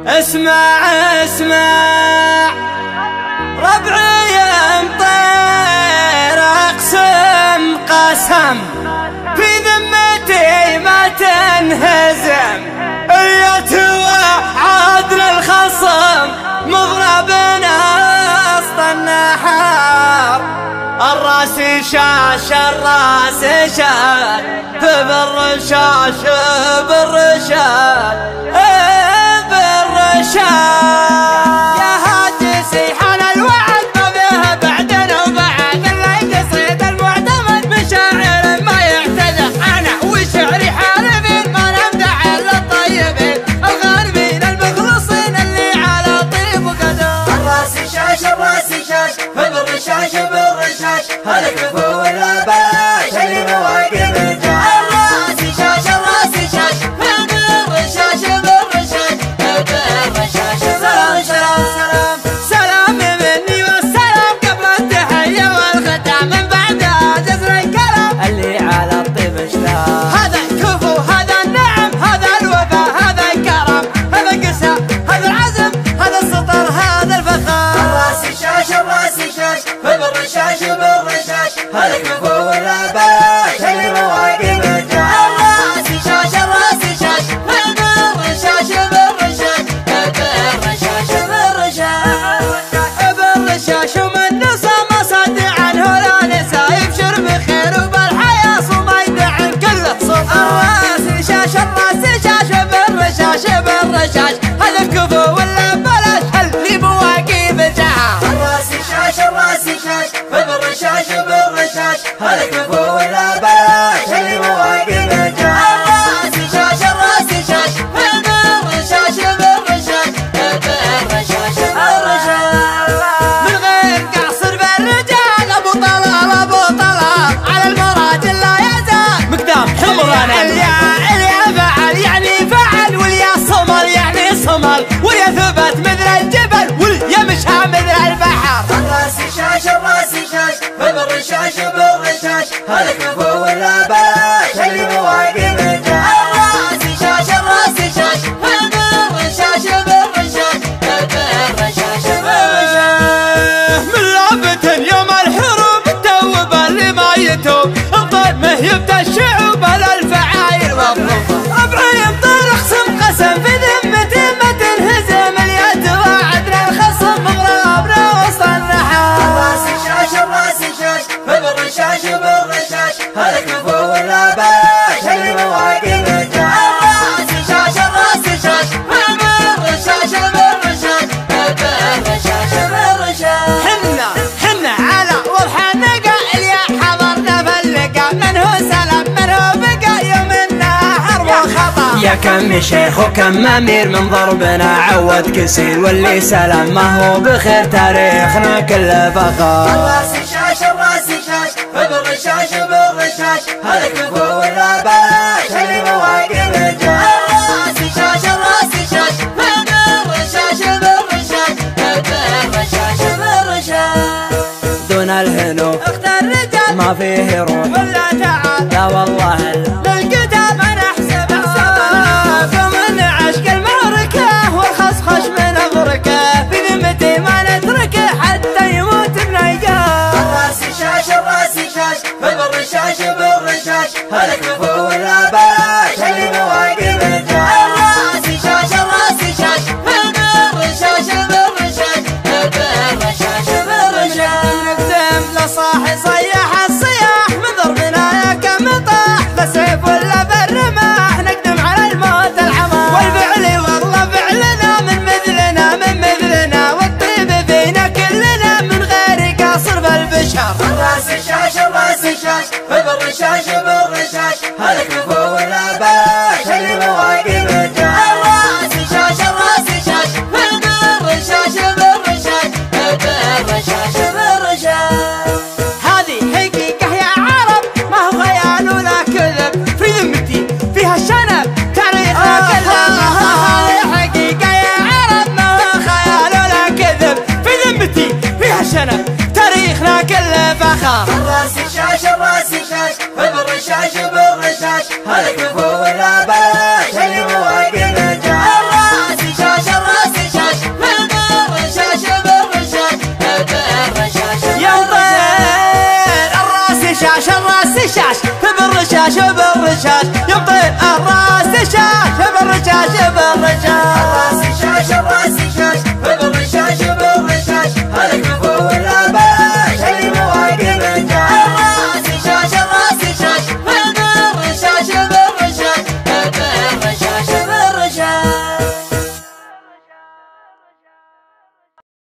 اسمع اسمع ربعي مطير اقسم قسم في ذمتي ما تنهزم يا توعد للخصم مضربنا وسط النحار الراس شاش الراس شاش بالرشاش بالرشاش يا هاجسي حان الوعد ما فيه بعدنا وبعد اللي قصيد المعتمد بشاعر ما يعتذر انا وشعري حاربين ما نمدح للطيبين الغاربين المخلصين اللي على طيب وقدر الراس شاش الراس شاش بالرشاش بالرشاش هالكفو والاباش اللي مواقف الراس شاش الراس شاش بالرشاش بالرشاش سلام مني والسلام قبل التحية والختام من بعدها جزر الكلام اللي على الطيب اشتاق هذا الكفو هذا النعم هذا الوفا هذا الكرم هذا القسا هذا العزم هذا السطر هذا الفخار الراس شاش الراس شاش بالرشاش بالرشاش هالكفو والاباش اللي مواقف الراس شاش الراس شاش بالرشاش بالرشاش بالرشاش ومن نسى ما صد عنه لا نسى يبشر بخير وبالحياة صوما يدعم كله صوت الراس شاش الراس شاش بالرشاش بالرشاش هذا الكفو ولا بلاش اللي مواقف جاه الراس شاش الراس شاش بالرشاش بالرشاش هالكفو والاباش اللي مواقف الراس شاش الراس شاش بالرشاش بالرشاش من غير قصر بالرجال ابو طلال ابو طلال على المراد لا يزال مقدام حمران اليا فعل يعني فعل واليا صمل يعني صمل واليا ثبت مثل الجبل واليا مشى مثل البحر الراس شاش الراس شاش بالرشاش بالرشاش هالكفو والاباش اللي مواقف الراس شاش الراس شاش بالرشاش بالرشاش من لعبة يوم الحروب التوب اللي ما يتوب الضيب مهيبة الشعوب الفعايل والظلم ربعي مطير اقسم قسم في ذمتي ما تنهزم اليد وعدنا الخصم مغربنا وسط النحار الراس شاش الراس شاش بالرشاش بالرشاش هالكفو والاباش اللي مواقف الراس شاش الراس شاش بالرشاش بالرشاش حنا على وضح النقا اللي حضرنا في اللقا من هو سلام من هو بقى يوم النهار وخطا يا كم شيخ وكم امير من ضربنا عود كسير واللي سلام ما هو بخير تاريخنا كله فخار الراس شاش الراس شاش بالرشاش بالرشاش هالكفو والاباش اللي مواقف الراس شاش الراس شاش بالرشاش بالرشاش دون الهنو اخت الرجال ما فيه روح ولا تعال لا والله للقتال ما نحسب حساب ومن عشق المعركة والخصخش من أبركة في ذمتي ما نتركه حتى يموت بنيقاه الراس شاش الراس شاش بالرشاش بالرشاش هالكفو والاباش اللي مواقف الراس شاش الراس شاش بالرشاش بالرشاش نقدم لصاحي صيح الصياح من ضربنا يا كم طاح بالرشاش بالرشاش يبطي الراس شاش بالرشاش